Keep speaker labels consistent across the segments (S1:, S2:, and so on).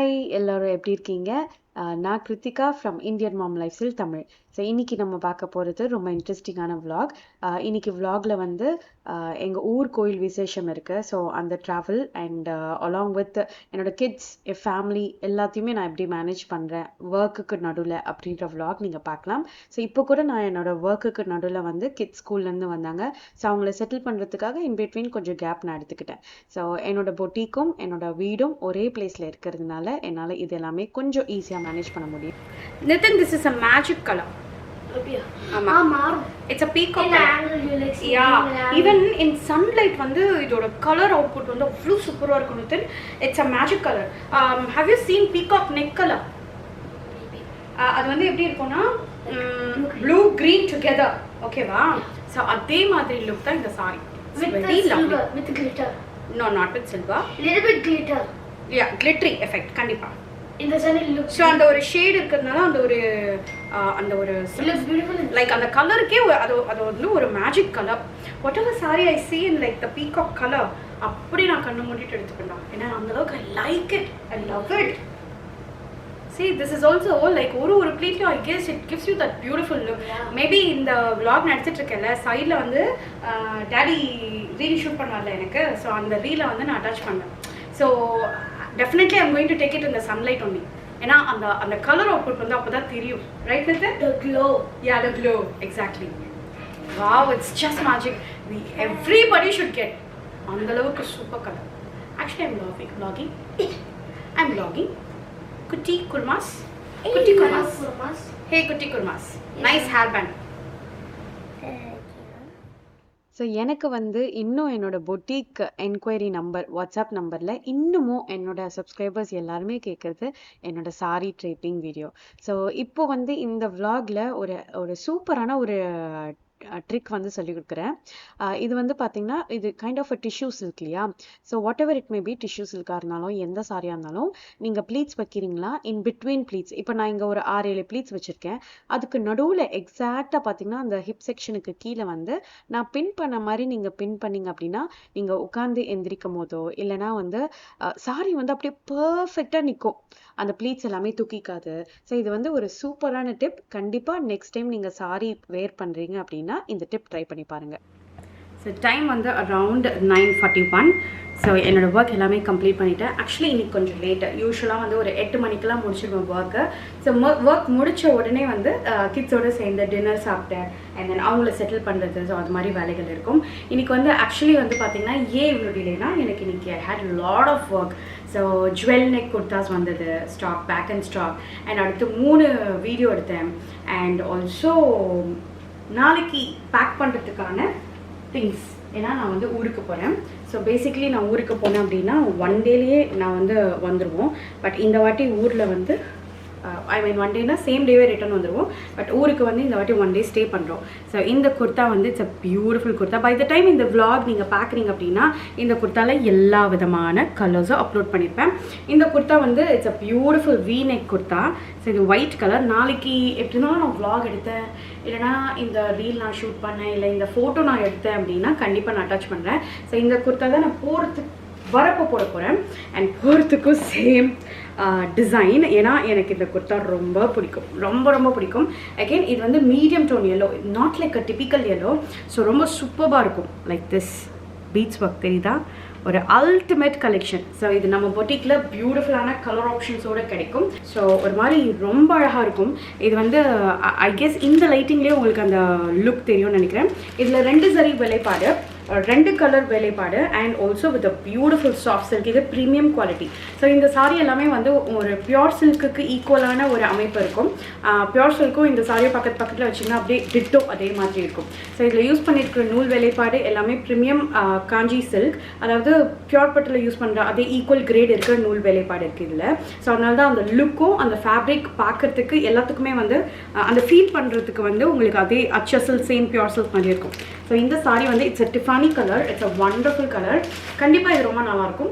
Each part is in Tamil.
S1: ஹாய் எல்லாரும் எப்படி இருக்கீங்க? நான் Kiruthika from Indian mom life style Tamil. So இன்னைக்கு நம்ம பார்க்க போகிறது ரொம்ப இன்ட்ரெஸ்டிங்கான vlog. இன்னைக்கு vlogல வந்து எங்கள் ஊர் கோயில் விசேஷம் இருக்குது. ஸோ அந்த ட்ராவல் அண்ட் அலாங் வித் என்னோட கிட்ஸ் என் ஃபேமிலி எல்லாத்தையுமே நான் எப்படி மேனேஜ் பண்ணுறேன் ஒர்க்குக்கு நடுவில் அப்படின்ற vlog நீங்கள் பார்க்கலாம். ஸோ இப்போ கூட நான் என்னோட ஒர்க்குக்கு நடுவில் வந்து கிட்ஸ் ஸ்கூல்லேருந்து வந்தாங்க. ஸோ அவங்கள செட்டில் பண்ணுறதுக்காக இன்பிட்வீன் கொஞ்சம் கேப் நான் எடுத்துக்கிட்டேன். ஸோ என்னோட பொட்டிக்கும் என்னோட வீடும் ஒரே பிளேஸில் இருக்கிறதுனால என்னால் இது எல்லாமே கொஞ்சம் ஈஸியாக மேனேஜ் பண்ண முடியும்.
S2: Nitin, this is a magic color. It's a peacock color. Yeah, even in sunlight வந்து இதோட color output வந்து அவ்வளோ சூப்பரா இருக்கும் Nitin. It's a magic color. Have you seen peacock neck color? அது வந்து எப்படி இருக்கும்னா blue green together. ஓகேவா? So அதே மாதிரி look தான் இந்த saree.
S3: With silver, with glitter.
S2: No, not with silver.
S3: Little bit glitter.
S2: Yeah, glittery effect கண்டிப்பா.
S3: In the sun it looks.
S2: So அந்த ஒரு ஷேட் இருக்கிறதுனால அந்த ஒரு
S3: It looks beautiful.
S2: Like அந்த கலருக்கே அது வந்து ஒரு magic colour. Whatever saree I see in like the peacock color, அப்படி நான் கண்ணு மூடிட்டு எடுத்துக்கலாம். ஏன்னா அந்த அளவுக்கு I like it. I love it. See, this is also like ஒரு plate I guess it gives you that beautiful look.
S3: Yeah.
S2: Maybe இந்த vlog நடத்திட்டு இருக்கேன்ல சைடுல வந்து டாடி ரீல் ஷூட் பண்ணார்ல எனக்கு. ஸோ அந்த ரீலை வந்து நான் அட்டாச் பண்ணேன். So definitely I'm going to take it in the sunlight only. ஏன்னா அந்த கலர் அவுட்புட் வந்து அப்போ தான் தெரியும். Right with it?
S3: The glow.
S2: Yeah, the glow. Exactly. Wow, it's just magic. Everybody should get. அந்த அளவுக்கு super colour. Actually, I'm vlogging. Kutti Kurmas. Kutti Kurmas. Hey, Kutti Kurmas. Nice hairband.
S1: So எனக்கு வந்து இன்னும் என்னோட பொட்டிக் என்கொயரி நம்பர் வாட்ஸ்அப் நம்பரில் இன்னமும் என்னோட சப்ஸ்கிரைபர்ஸ் எல்லாருமே கேட்குறது என்னோட சாரி ட்ரேப்பிங் வீடியோ. ஸோ இப்போ வந்து இந்த vlogல ஒரு சூப்பரான ஒரு ட்ரிக் வந்து சொல்லி கொடுக்குறேன். இது வந்து பார்த்தீங்கன்னா இது kind of a tissue silk இல்லையா? So whatever it may be tissue சில்காக இருந்தாலும் எந்த சாரியாக இருந்தாலும் நீங்கள் ப்ளீட்ஸ் வைக்கிறீங்களா இன் பிட்வீன் ப்ளீட்ஸ். இப்போ நான் இங்கே ஒரு 6-7 ப்ளீட்ஸ் வச்சுருக்கேன். அதுக்கு நடுவில் எக்ஸாக்டாக பார்த்தீங்கன்னா அந்த ஹிப் செக்ஷனுக்கு கீழே வந்து நான் பின் பண்ண மாதிரி நீங்கள் பின் பண்ணீங்க அப்படின்னா நீங்கள் உட்காந்து எந்திரிக்கும் போதோ இல்லைனா வந்து சாரி வந்து அப்படியே பர்ஃபெக்டாக நிற்கும். அந்த ப்ளீட்ஸ் எல்லாமே தூக்கிக்காது. ஸோ இது வந்து ஒரு சூப்பரான டிப். கண்டிப்பாக நெக்ஸ்ட் டைம் நீங்கள் சாரி வேர் பண்ணுறீங்க அப்படின்னா இந்த டிப் ட்ரை பண்ணி பாருங்க.
S2: ஸோ டைம் வந்து அரவுண்ட் 9:41. ஸோ என்னோட ஒர்க் எல்லாமே கம்ப்ளீட் பண்ணிட்டேன். ஆக்சுவலி இன்னைக்கு கொஞ்சம் லேட்டு. யூஸ்வலாக வந்து ஒரு 8 மணிக்கெலாம் முடிச்சிருவேன் ஒர்க்கு. ஸோ ஒர்க் முடித்த உடனே வந்து கிட்ஸோடு சேர்ந்து டின்னர் சாப்பிட்டேன் அண்ட் தென் அவங்கள செட்டில் பண்ணுறது. ஸோ அது மாதிரி வேலைகள் இருக்கும். இன்னைக்கு வந்து ஆக்சுவலி வந்து பார்த்தீங்கன்னா ஏன் இவ்வளோ டிலேனா எனக்கு இன்னைக்கு I had lot of work. So jewel neck kurtas வந்தது stock, pack and stock. And அடுத்து 3 வீடியோ எடுத்தேன். அண்ட் ஆல்சோ நாளைக்கு பேக் பண்ணுறதுக்கான திங்ஸ். ஏன்னா நான் வந்து ஊருக்கு போகிறேன். ஸோ பேசிக்கலி நான் ஊருக்கு போனேன் அப்படின்னா 1 டேலேயே நான் வந்து வந்துடுவோம். பட் இந்த வாட்டி ஊரில் வந்து ஒன் டேனா சேம் டேவே ரிட்டர்ன் வந்துடுவோம். பட் ஊருக்கு வந்து இந்த வாட்டி 1 டே ஸ்டே பண்ணுறோம். ஸோ இந்த குர்த்தா வந்து it's a beautiful kurta. By the time இந்த vlog நீங்கள் பார்க்குறீங்க அப்படின்னா இந்த குர்த்தாவில் எல்லா விதமான கலர்ஸும் அப்லோட் பண்ணியிருப்பேன். இந்த குர்த்தா வந்து it's a beautiful we neck kurta. So இது ஒயிட் கலர். நாளைக்கு எப்படினாலும் நான் vlog எடுத்தேன் இல்லைனா இந்த ரீல் நான் ஷூட் பண்ணேன் இல்லை இந்த ஃபோட்டோ நான் எடுத்தேன் அப்படின்னா கண்டிப்பாக நான் அட்டாச் பண்ணுறேன். ஸோ இந்த குர்த்தா தான் நான் வரப்போ போட போகிறேன். அண்ட் போகிறதுக்கும் சேம் டிசைன். ஏன்னா எனக்கு இந்த குர்த்தா ரொம்ப பிடிக்கும், ரொம்ப பிடிக்கும். அகெயின் இது வந்து medium tone yellow, not like a typical yellow. So ரொம்ப சூப்பராக இருக்கும். லைக் திஸ் பீட்ஸ் ஒர்க் தெரியுதா? ஒரு அல்டிமேட் கலெக்ஷன். ஸோ இது நம்ம பொட்டிக்கில் பியூட்டிஃபுல்லான கலர் ஆப்ஷன்ஸோடு கிடைக்கும். ஸோ ஒரு மாதிரி ரொம்ப அழகாக இருக்கும். இது வந்து ஐ கெஸ் இந்த லைட்டிங்லேயே உங்களுக்கு அந்த லுக் தெரியும்னு நினைக்கிறேன். இதில் 2 சரி வேலைப்பாடு, 2 கலர் வேலைப்பாடு and also with a beautiful soft silk. இது ப்ரீமியம் குவாலிட்டி. ஸோ இந்த சாரி எல்லாமே வந்து ஒரு பியோர் சில்க்குக்கு ஈக்குவலான ஒரு அமைப்பு இருக்கும். பியோர் சில்க்கும் இந்த சாரியை பக்கத்தில் வச்சிங்கன்னா அப்படியே டிட்டோ அதே மாதிரி இருக்கும். ஸோ இதில் யூஸ் பண்ணியிருக்கிற நூல் வேலைப்பாடு எல்லாமே ப்ரீமியம் காஞ்சி சில்க், அதாவது பியோர் பட்டில் யூஸ் பண்ணுற அதே ஈக்குவல் கிரேட் இருக்கிற நூல் வேலைப்பாடு இருக்குது இதில். ஸோ அதனால தான் அந்த லுக்கும் அந்த ஃபேப்ரிக் பார்க்கறதுக்கு எல்லாத்துக்குமே வந்து அந்த ஃபீல் பண்ணுறதுக்கு வந்து உங்களுக்கு அதே அச்சசல் சேம் பியோர் சில்க் மாதிரி இருக்கும். ஸோ இந்த சாரி வந்து it's a Tiffany colour. It's a wonderful colour. கண்டிப்பாக இது ரொம்ப நல்லாயிருக்கும்.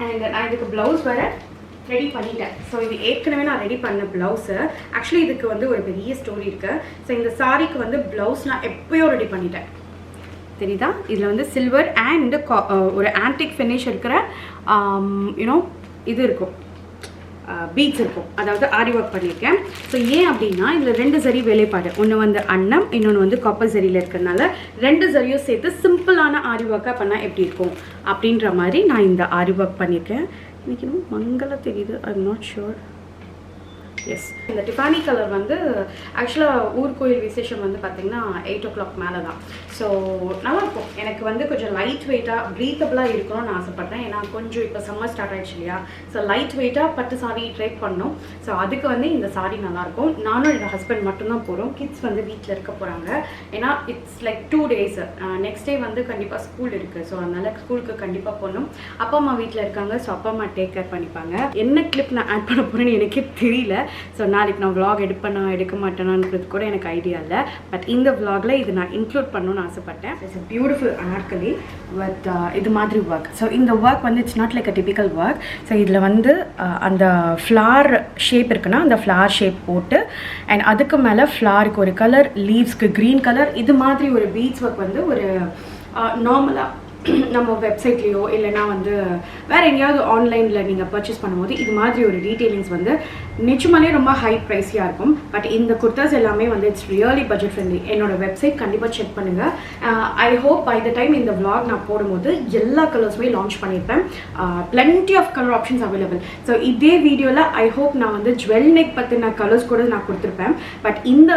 S2: அண்ட் நான் இதுக்கு ப்ளவுஸ் வேறு ரெடி பண்ணிட்டேன். ஸோ இது ஏற்கனவே நான் ரெடி பண்ண ப்ளவுஸு. ஆக்சுவலி இதுக்கு வந்து ஒரு பெரிய ஸ்டோரி இருக்குது. ஸோ இந்த சாரிக்கு வந்து ப்ளவுஸ் நான் எப்போயோ ரெடி பண்ணிட்டேன். தெரியுதா? இதில் வந்து சில்வர் அண்ட் ஒரு ஆன்டிக் ஃபினிஷ் இருக்கிற யூனோ இது இருக்கும். பீட்ஸ் இருக்கும், அதாவது ஆரி ஒர்க் பண்ணியிருக்கேன். ஸோ ஏன் அப்படின்னா இதில் 2 சரி வேலைப்பாடு, ஒன்று வந்து அன்னம், இன்னொன்று வந்து காப்பர் சரியில் இருக்கிறதுனால 2 சரியும் சேர்த்து சிம்பிளான ஆரி ஒர்க்காக பண்ணால் எப்படி இருக்கும் அப்படின்ற மாதிரி நான் இந்த ஆரி ஒர்க் பண்ணியிருக்கேன். இன்னைக்கு இன்னும் மங்கள தெரியுது, I am not sure. Yes, இந்த டிஃபானி கலர் வந்து ஆக்சுவலாக ஊர்கோயில் விசேஷம் வந்து பார்த்திங்கன்னா 8 o'clock மேலே தான். ஸோ நல்லாயிருக்கும். எனக்கு வந்து கொஞ்சம் லைட் வெயிட்டாக ப்ரீத்தபிளாக இருக்கணும்னு ஆசைப்பட்டேன். ஏன்னா கொஞ்சம் இப்போ சம்மர் ஸ்டார்ட் ஆகிடுச்சு இல்லையா, ஸோ லைட் வெயிட்டாக பட்டு சாரி ட்ரை பண்ணோம். ஸோ அதுக்கு வந்து இந்த சாரி நல்லாயிருக்கும். நானும் என்னோடய ஹஸ்பண்ட் மட்டும்தான் போகிறோம். கிட்ஸ் வந்து வீட்டில் இருக்க போகிறாங்க. ஏன்னா it's like 2 days. Next day வந்து கண்டிப்பாக ஸ்கூல் இருக்குது. ஸோ அதனால் ஸ்கூலுக்கு கண்டிப்பாக போகணும். அப்பா அம்மா வீட்டில் இருக்காங்க. ஸோ அப்பா அம்மா டேக் கேர் பண்ணிப்பாங்க. என்ன கிளிப் நான் ஆட் பண்ண போகிறேன்னு எனக்கே தெரியல. ஸோ நாளைக்கு நான் vlog எடுக்க மாட்டேனான்றது கூட எனக்கு ஐடியா இல்லை. பட் இந்த vlogல இது நான் இன்க்ளூட் பண்ணணும்னு ஆசைப்பட்டேன். It's a beautiful Anarkali with இது மாதிரி ஒர்க். ஸோ இந்த ஒர்க் வந்து it's not like a typical work. So இதில் வந்து அந்த ஃப்ளார் ஷேப் இருக்குன்னா அந்த ஃப்ளார் ஷேப் போட்டு அண்ட் அதுக்கு மேலே ஃப்ளாருக்கு ஒரு கலர், லீவ்ஸ்க்கு க்ரீன் கலர், இது மாதிரி ஒரு பீட்ஸ் ஒர்க் வந்து ஒரு நார்மலாக நம்ம வெப்சைட்லேயோ இல்லைனா வந்து வேறு எங்கேயாவது ஆன்லைனில் நீங்கள் பர்ச்சேஸ் பண்ணும்போது இது மாதிரி ஒரு டீட்டெயிலிங்ஸ் வந்து நிச்சயமாலே ரொம்ப ஹை ப்ரைஸியாக இருக்கும். பட் இந்த குர்தாஸ் எல்லாமே வந்து இட்ஸ் ரியலி பட்ஜெட் ஃப்ரெண்ட்லி. என்னோடய வெப்சைட் கண்டிப்பாக செக் பண்ணுங்கள். I hope by the time இந்த vlog நான் போடும்போது எல்லா கலர்ஸுமே லான்ச் பண்ணியிருப்பேன். plenty of colour options available. So இதே வீடியோவில் ஐ ஹோப் நான் வந்து ஜுவல் நெக் பற்றின கலர்ஸ் கூட நான் கொடுத்துருப்பேன். பட் இந்த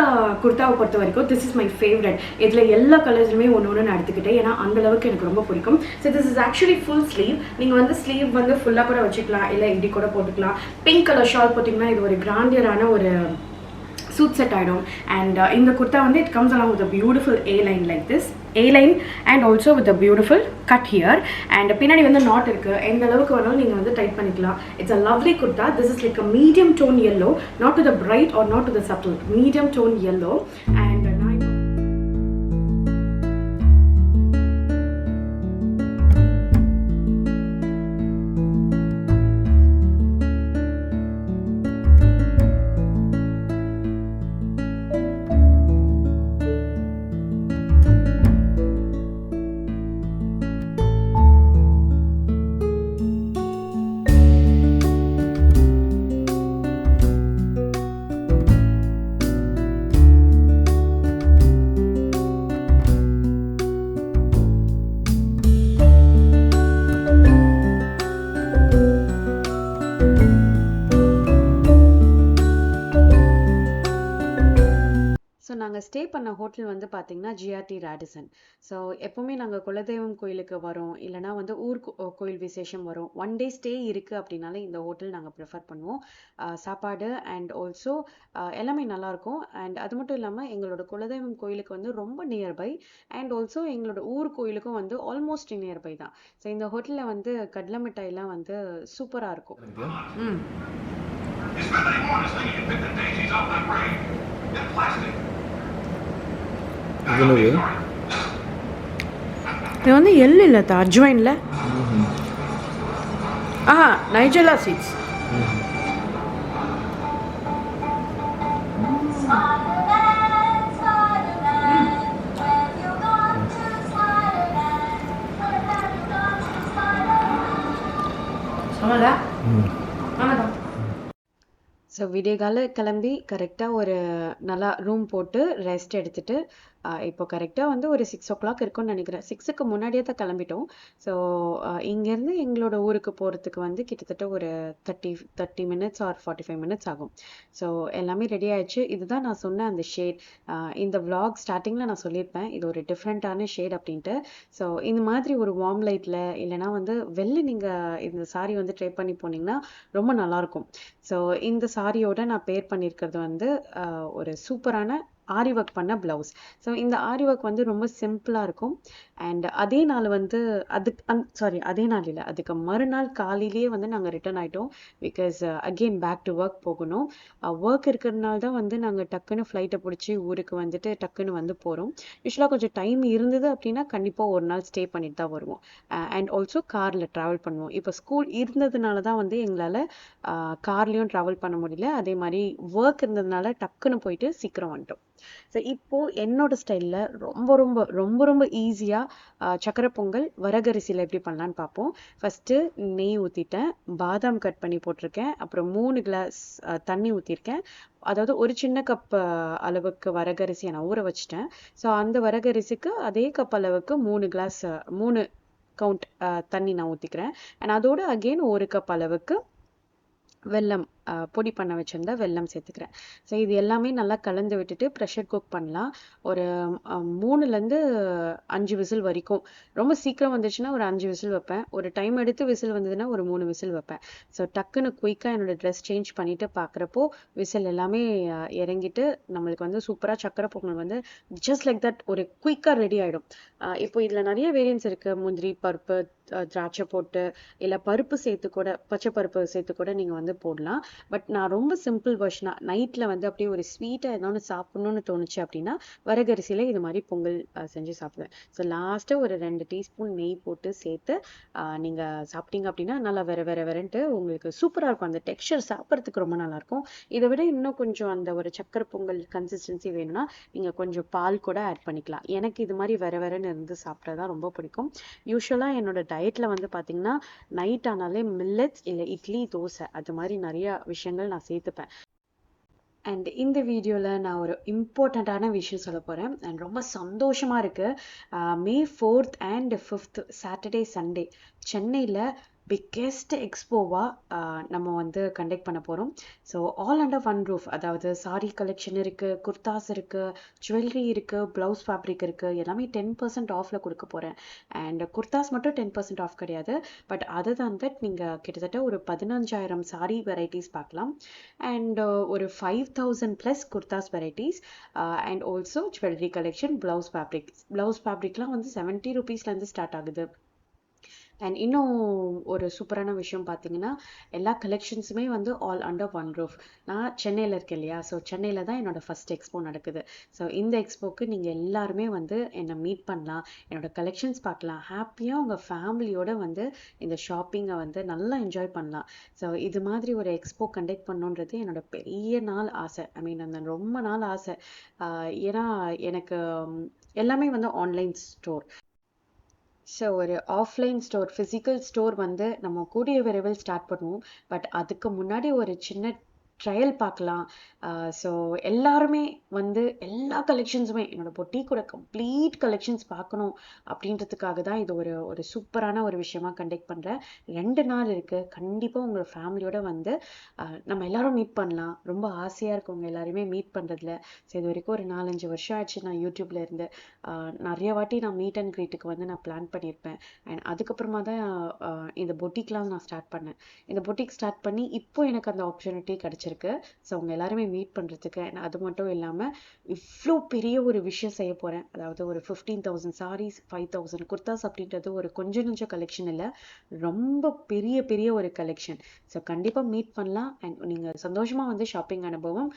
S2: குர்தாவை பொறுத்த வரைக்கும் திஸ் இஸ் மை ஃபேவரட். இதில் எல்லா கலர்ஸுமே ஒன்று நான் எடுத்துக்கிட்டேன். ஏன்னா அந்தளவுக்கு எனக்கு ரொம்ப பிடிக்கும். So this is actually full sleeve. நீங்கள் வந்து ஸ்லீவ் வந்து ஃபுல்லாக கூட வச்சுக்கலாம், இல்லை இப்படி கூட போட்டுக்கலாம். பிங்க் கலர் ஷால் போட்டிங்கன்னா இது ஒரு கிராண்டியரான ஒரு சூட் செட் ஆகிடும். அண்ட் இந்த குர்த்தா வந்து it comes along with a beautiful A-line like this, A-line and also with a beautiful cut here. and பின்னாடி வந்து நாட் இருக்குது. எந்த அளவுக்கு வேணாலும் நீங்கள் வந்து டைட் பண்ணிக்கலாம். It's a lovely kurta. This is like a medium tone yellow, not to the bright or not to the subtle, medium tone yellow. and
S1: நாங்கள் ஸ்டே பண்ண ஹோட்டல் வந்து பார்த்தீங்கன்னா GRT ராடிசன். ஸோ எப்போவுமே நாங்கள் குலதெய்வம் கோயிலுக்கு வரோம், இல்லைனா வந்து கோயில் விசேஷம் வரும், 1 day ஸ்டே இருக்குது அப்படின்னாலே இந்த ஹோட்டல் நாங்கள் ப்ரிஃபர் பண்ணுவோம். சாப்பாடு அண்ட் ஆல்சோ எல்லாமே நல்லாயிருக்கும். அண்ட் அது மட்டும் இல்லாமல் எங்களோட குலதெய்வம் கோயிலுக்கு வந்து ரொம்ப நியர்பை அண்ட் ஆல்சோ எங்களோட ஊர் கோயிலுக்கும் வந்து ஆல்மோஸ்ட் நியர்பை தான். ஸோ இந்த ஹோட்டலில் வந்து கடலை மிட்டாயெல்லாம் வந்து சூப்பராக இருக்கும்.
S2: இது வந்து எள்ளு இல்லை, அஜ்வைனில் நைஜெல்லா சீட்ஸ்.
S1: ஸோ விடியகால கிளம்பி கரெக்டாக ஒரு நல்லா ரூம் போட்டு ரெஸ்ட் எடுத்துட்டு இப்போ கரெக்டாக வந்து ஒரு 6 o'clock இருக்கும்னு நினைக்கிறேன். 6க்கு முன்னாடியே தான் கிளம்பிட்டோம். ஸோ இங்கேருந்து எங்களோட ஊருக்கு போகிறதுக்கு வந்து கிட்டத்தட்ட ஒரு 30 minutes ஆர் 45 minutes ஆகும். ஸோ எல்லாமே ரெடி ஆயிடுச்சு. இதுதான் நான் சொன்ன அந்த ஷேட். இந்த vlog ஸ்டார்டிங்கில் நான் சொல்லியிருப்பேன் இது ஒரு டிஃப்ரெண்ட்டான ஷேட் அப்படின்ட்டு. ஸோ இந்த மாதிரி ஒரு வார்ம் லைட்டில் இல்லைனா வந்து வெளில நீங்கள் இந்த சாரி வந்து ட்ரை பண்ணி போனீங்கன்னா ரொம்ப நல்லாயிருக்கும். ஸோ இந்த சாரியோட நான் பேர் பண்ணியிருக்கிறது வந்து ஒரு சூப்பரான ஆரி ஒர்க் பண்ண பிளவுஸ். ஸோ இந்த ஆரி ஒர்க் வந்து ரொம்ப சிம்பிளாக இருக்கும். அண்ட் அதே நாள் வந்து அதே நாள் இல்லை, அதுக்கு மறுநாள் காலையிலேயே வந்து நாங்கள் ரிட்டர்ன் ஆகிட்டோம். Because again back to work போகணும். ஒர்க் இருக்கிறதுனால தான் வந்து நாங்கள் டக்குன்னு ஃப்ளைட்டை பிடிச்சி ஊருக்கு வந்துட்டு டக்குன்னு வந்து போகிறோம். யூஸ்வலாக கொஞ்சம் டைம் இருந்தது அப்படின்னா கண்டிப்பாக ஒரு நாள் ஸ்டே பண்ணிட்டு தான் வருவோம். அண்ட் ஆல்சோ காரில் ட்ராவல் பண்ணுவோம். இப்போ ஸ்கூல் இருந்ததுனால தான் வந்து எங்களால் கார்லேயும் ட்ராவல் பண்ண முடியல. அதே மாதிரி ஒர்க் இருந்ததுனால டக்குன்னு போயிட்டு சீக்கிரம் வந்துட்டோம். ஸோ இப்போ என்னோட ஸ்டைலில் ரொம்ப ரொம்ப ரொம்ப ரொம்ப ஈஸியாக சக்கரை பொங்கல் வரகரிசியில் எப்படி பண்ணலான்னு பார்ப்போம். ஃபஸ்ட்டு நெய் ஊற்றிட்டேன், பாதாம் கட் பண்ணி போட்டிருக்கேன், அப்புறம் 3 கிளாஸ் தண்ணி ஊற்றிருக்கேன். அதாவது ஒரு சின்ன கப் அளவுக்கு வரகரிசியை நான் ஊற வச்சுட்டேன். ஸோ அந்த வரகரிசிக்கு அதே கப் அளவுக்கு 3 கிளாஸ் 3 கவுண்ட் தண்ணி நான் ஊற்றிக்கிறேன். அண்ட் அதோட அகெயின் 1 கப் அளவுக்கு வெல்லம் பொடி பண்ண வச்சிருந்தா வெல்லம் சேர்த்துக்கிறேன். ஸோ இது எல்லாமே நல்லா கலந்து விட்டுட்டு ப்ரெஷர் குக் பண்ணலாம். ஒரு 3லேருந்து 5 விசில் வரைக்கும். ரொம்ப சீக்கிரம் வந்துச்சுன்னா ஒரு 5 விசில் வைப்பேன். ஒரு டைம் எடுத்து விசில் வந்ததுன்னா ஒரு 3 விசில் வைப்பேன். ஸோ டக்குன்னு குயிக்காக என்னோட ட்ரெஸ் சேஞ்ச் பண்ணிட்டு பார்க்குறப்போ விசில் எல்லாமே இறங்கிட்டு நம்மளுக்கு வந்து சூப்பராக சக்கரை பொங்கல் வந்து ஜஸ்ட் லைக் தட் ஒரு குயிக்காக ரெடி ஆகிடும். இப்போ இதில் நிறைய வேரியன்ஸ் இருக்குது. முந்திரி பருப்பு, திராட்சை போட்டு, இல்லை பருப்பு சேர்த்து கூட, பச்சை பருப்பு சேர்த்து கூட நீங்கள் வந்து போடலாம். பட் நான் ரொம்ப சிம்பிள் வெர்ஷனாக நைட்டில் வந்து அப்படியே ஒரு ஸ்வீட்டாக ஏதாவது சாப்பிட்ணுன்னு தோணுச்சு அப்படின்னா வரகரிசியில் இது மாதிரி பொங்கல் செஞ்சு சாப்பிடுவேன். ஸோ லாஸ்ட்டாக ஒரு 2 டீஸ்பூன் நெய் போட்டு சேர்த்து நீங்கள் சாப்பிட்டீங்க அப்படின்னா நல்லா வெறன்ட்டு உங்களுக்கு சூப்பராக இருக்கும். அந்த டெக்ஸ்சர் சாப்பிட்றதுக்கு ரொம்ப நல்லாயிருக்கும். இதை விட இன்னும் கொஞ்சம் அந்த ஒரு சக்கரை பொங்கல் கன்சிஸ்டன்சி வேணும்னா நீங்கள் கொஞ்சம் பால் கூட ஆட் பண்ணிக்கலாம். எனக்கு இது மாதிரி வெறன்னு இருந்து சாப்பிட்றதா ரொம்ப பிடிக்கும். யூஸ்வலாக என்னோட டயட்டில் வந்து பார்த்தீங்கன்னா நைட் ஆனாலே மில்லட்ஸ் இல்லை இட்லி, தோசை அது மாதிரி நிறைய விஷயங்கள் நான் சேர்த்துப்பேன். அண்ட் இந்த வீடியோவில் நான் ஒரு இம்பார்ட்டண்ட்டான விஷயம் சொல்ல போகிறேன். அண்ட் ரொம்ப சந்தோஷமாக இருக்குது. May 4th and 5th Saturday Sunday சென்னையில் பிக்கெஸ்ட் எக்ஸ்போவாக நம்ம வந்து கண்டக்ட் பண்ண போகிறோம். So all under one roof, அதாவது சாரி கலெக்ஷன் இருக்குது, குர்தாஸ் இருக்குது, ஜுவல்லரி இருக்குது, ப்ளவுஸ் ஃபேப்ரிக் இருக்குது, எல்லாமே 10% ஆஃபில் கொடுக்க போகிறேன். அண்ட் குர்தாஸ் மட்டும் 10% ஆஃப் கிடையாது. பட் அதர் தான் தட் நீங்கள் கிட்டத்தட்ட ஒரு 15,000 சாரி வெரைட்டிஸ் பார்க்கலாம். அண்ட் ஒரு 5,000 plus kurtas varieties and also jewellery collection, blouse ஃபேப்ரிக்லாம் வந்து 70 rupeesலேருந்து ஸ்டார்ட் ஆகுது. அண்ட் இன்னும் ஒரு சூப்பரான விஷயம் பார்த்தீங்கன்னா எல்லா கலெக்ஷன்ஸுமே வந்து ஆல் அண்டர் ஒன் ரூஃப். நான் சென்னையில் இருக்கேன் இல்லையா, ஸோ சென்னையில் தான் என்னோட ஃபர்ஸ்ட் எக்ஸ்போ நடக்குது. ஸோ இந்த எக்ஸ்போக்கு நீங்கள் எல்லாருமே வந்து என்னை மீட் பண்ணலாம், என்னோட கலெக்ஷன்ஸ் பார்க்கலாம், ஹாப்பியாக உங்கள் ஃபேமிலியோட வந்து இந்த ஷாப்பிங்கை வந்து நல்லா என்ஜாய் பண்ணலாம். ஸோ இது மாதிரி ஒரு எக்ஸ்போ கண்டக்ட் பண்ணணுன்றது என்னோட பெரிய நாள் ஆசை. ஐ மீன் அந்த ரொம்ப நாள் ஆசை. ஏன்னா எனக்கு எல்லாமே வந்து ஆன்லைன் ஸ்டோர். ஸோ ஒரு ஆஃப்லைன் ஸ்டோர், ஃபிசிக்கல் ஸ்டோர் வந்து நம்ம கூடிய விரைவில் ஸ்டார்ட் பண்ணுவோம். பட் அதுக்கு முன்னாடி ஒரு சின்ன ட்ரையல் பார்க்கலாம். ஸோ எல்லாருமே வந்து எல்லா கலெக்ஷன்ஸுமே என்னோட பொட்டிக்கோட கம்ப்ளீட் கலெக்ஷன்ஸ் பார்க்கணும் அப்படின்றதுக்காக தான் இது ஒரு சூப்பரான ஒரு விஷயமா கண்டக்ட் பண்ணுறேன். 2 நாள் இருக்குது. கண்டிப்பாக உங்கள் ஃபேமிலியோட வந்து நம்ம எல்லாரும் மீட் பண்ணலாம். ரொம்ப ஆசையாக இருக்கவங்க எல்லாருமே மீட் பண்ணுறதுல. ஸோ இது வரைக்கும் ஒரு 4-5 வருஷம் ஆச்சு நான் யூடியூப்ல இருந்து. நிறைய வாட்டி நான் மீட் அண்ட் க்ரீட்டுக்கு வந்து நான் பிளான் பண்ணியிருப்பேன். அண்ட் அதுக்கப்புறமா தான் இந்த பொட்டிக்லாம் நான் ஸ்டார்ட் பண்ணேன். இந்த பொட்டிக் ஸ்டார்ட் பண்ணி இப்போ எனக்கு அந்த ஆப்பர்ச்சுனிட்டி கிடச்சிருக்கு. ஸோ அவங்க எல்லாருமே மீட் பண்ணுறதுக்கு. அது மட்டும் இல்லாமல் இவ்வளோ பெரிய ஒரு விஷயம் செய்ய போகிறேன். அதாவது ஒரு 15,000 sarees, 5,000 குர்தாஸ் அப்படின்றது ஒரு கொஞ்சம் நெஞ்ச கலெக்ஷன் இல்லை, ரொம்ப பெரிய ஒரு கலெக்ஷன். ஸோ கண்டிப்பாக மீட் பண்ணலாம். அண்ட் நீங்கள் சந்தோஷமாக வந்து ஷாப்பிங் அனுபவம்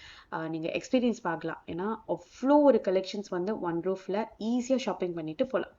S1: நீங்கள் எக்ஸ்பீரியன்ஸ் பார்க்கலாம். ஏன்னா அவ்வளோ ஒரு கலெக்ஷன்ஸ் வந்து ஒன் ரூஃபில் ஈஸியாக ஷாப்பிங் பண்ணிட்டு போகலாம்.